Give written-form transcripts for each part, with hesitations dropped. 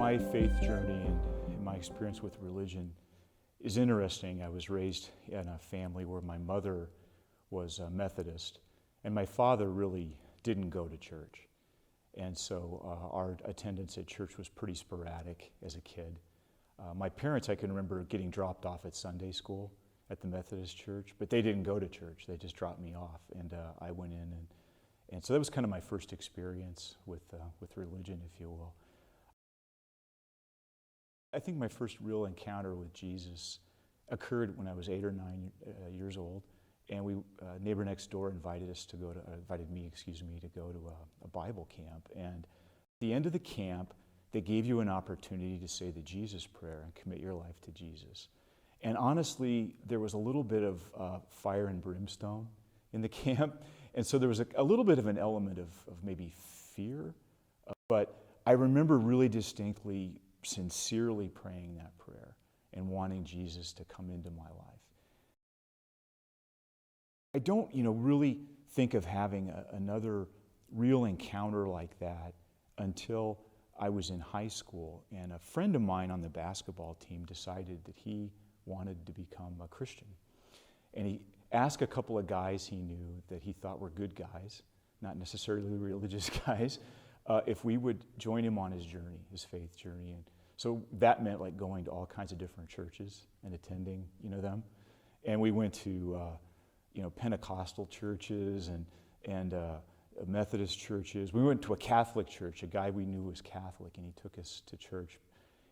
My faith journey and my experience with religion is interesting. I was raised in a family where my mother was a Methodist, and my father really didn't go to church. And so our attendance at church was pretty sporadic as a kid. My parents, I can remember getting dropped off at Sunday school at the Methodist church, but they didn't go to church. They just dropped me off, and I went in. And so that was kind of my first experience with religion, if you will. I think my first real encounter with Jesus occurred when I was 8 or 9 years old, and a neighbor next door invited me to go to a Bible camp. And at the end of the camp, they gave you an opportunity to say the Jesus prayer and commit your life to Jesus. And honestly, there was a little bit of fire and brimstone in the camp, and so there was a little bit of an element of maybe fear, but I remember really distinctly, sincerely praying that prayer and wanting Jesus to come into my life. I don't, really think of having another real encounter like that until I was in high school, and a friend of mine on the basketball team decided that he wanted to become a Christian. And he asked a couple of guys he knew that he thought were good guys, not necessarily religious guys, if we would join him on his journey, his faith journey. And so that meant like going to all kinds of different churches and attending, them. And we went to, Pentecostal churches and Methodist churches. We went to a Catholic church. A guy we knew was Catholic, and he took us to church.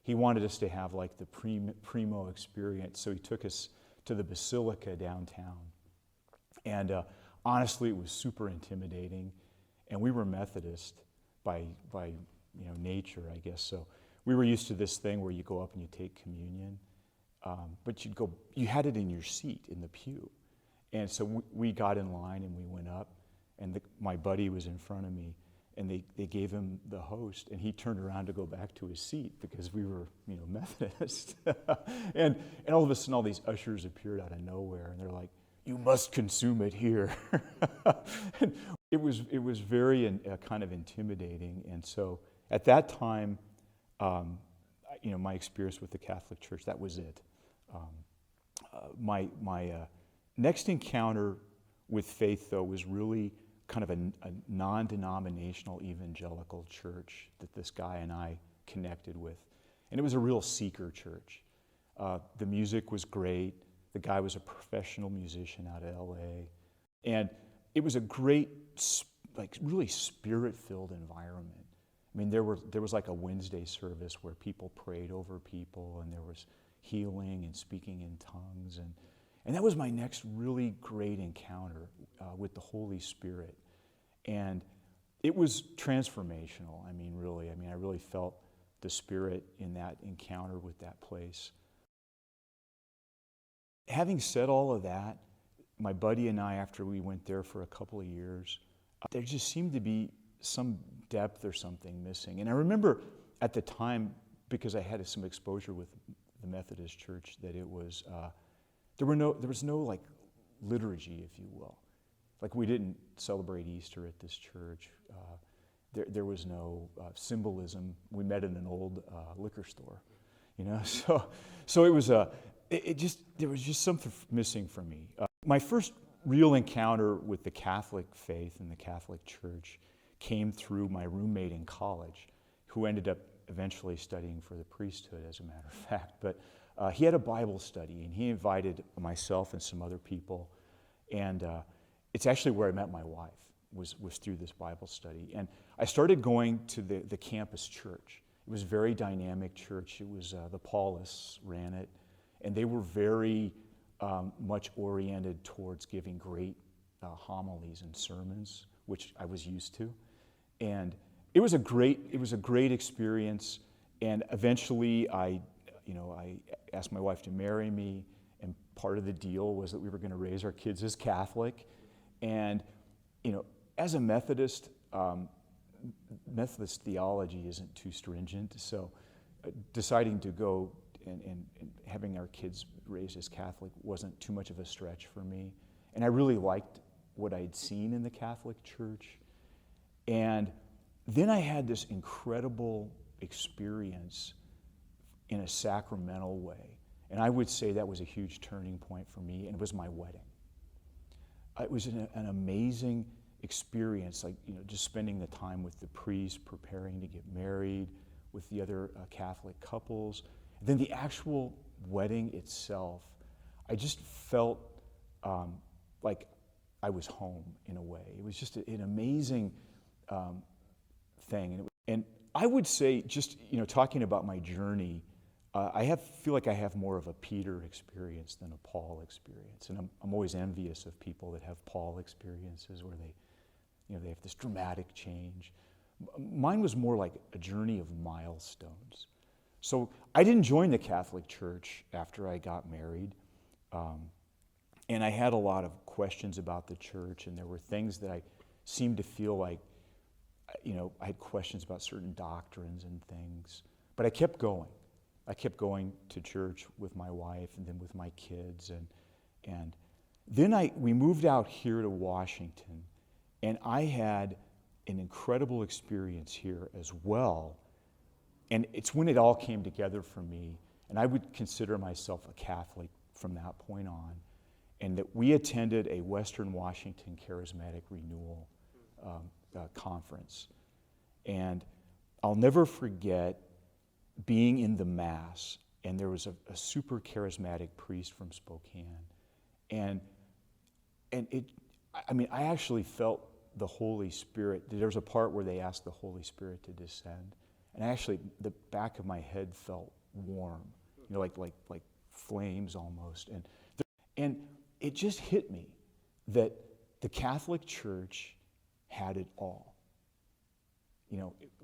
He wanted us to have like the primo experience, so he took us to the Basilica downtown. And honestly, it was super intimidating. And we were Methodist by nature, I guess. So we were used to this thing where you go up and you take communion, but you had it in your seat in the pew. And so we got in line and we went up, and my buddy was in front of me, and they gave him the host, and he turned around to go back to his seat because we were, Methodist. and all of a sudden, all these ushers appeared out of nowhere, and they're like, "You must consume it here." And it was very kind of intimidating. And so at that time, my experience with the Catholic Church, that was it. My next encounter with faith, though, was really kind of a non-denominational evangelical church that this guy and I connected with. And it was a real seeker church. The music was great. The guy was a professional musician out of LA. And it was a great, really spirit-filled environment. I mean, there was like a Wednesday service where people prayed over people, and there was healing and speaking in tongues. And that was my next really great encounter with the Holy Spirit. And it was transformational. I really felt the Spirit in that encounter with that place. Having said all of that, my buddy and I, after we went there for a couple of years, there just seemed to be some depth or something missing. And I remember at the time, because I had some exposure with the Methodist Church, that it was there was no like liturgy, if you will. Like, we didn't celebrate Easter at this church. There was no symbolism. We met in an old liquor store, So it was there was just something missing for me. My first real encounter with the Catholic faith and the Catholic Church came through my roommate in college, who ended up eventually studying for the priesthood, as a matter of fact. But he had a Bible study, and he invited myself and some other people. And it's actually where I met my wife, was through this Bible study. And I started going to the campus church. It was a very dynamic church. It was the Paulists ran it, and they were very much oriented towards giving great homilies and sermons, which I was used to. And it was a great experience. And eventually, I asked my wife to marry me, and part of the deal was that we were going to raise our kids as Catholic. And as a Methodist, Methodist theology isn't too stringent, so deciding to go and having our kids raised as Catholic wasn't too much of a stretch for me. And I really liked what I'd seen in the Catholic Church. And then I had this incredible experience in a sacramental way. And I would say that was a huge turning point for me, and it was my wedding. It was an amazing experience, like, just spending the time with the priest, preparing to get married, with the other Catholic couples. And then the actual wedding itself, I just felt like I was home in a way. It was just an amazing thing. And I would say, just talking about my journey, I feel like I have more of a Peter experience than a Paul experience, and I'm always envious of people that have Paul experiences where they have this dramatic change. Mine was more like a journey of milestones. So I didn't join the Catholic Church after I got married, and I had a lot of questions about the church, and there were things that I seemed to feel like, I had questions about certain doctrines and things, but I kept going. I kept going to church with my wife and then with my kids. And then we moved out here to Washington, and I had an incredible experience here as well. And it's when it all came together for me, and I would consider myself a Catholic from that point on, and that we attended a Western Washington Charismatic Renewal conference. And I'll never forget being in the Mass, and there was a super charismatic priest from Spokane, and I actually felt the Holy Spirit. There was a part where they asked the Holy Spirit to descend, and actually the back of my head felt warm, like flames almost, and it just hit me that the Catholic Church had it all.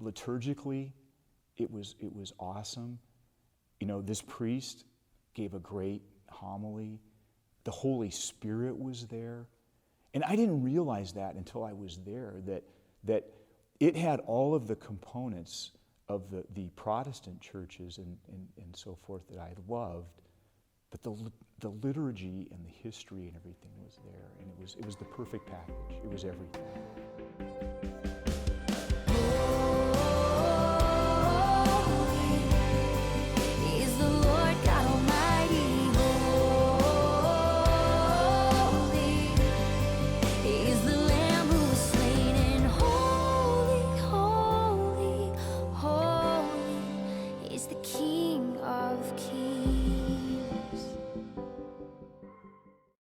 Liturgically, it was awesome. This priest gave a great homily. The Holy Spirit was there. And I didn't realize that until I was there, that it had all of the components of the Protestant churches and so forth that I loved, but the liturgy and the history and everything was there, and it was the perfect package. It was everything.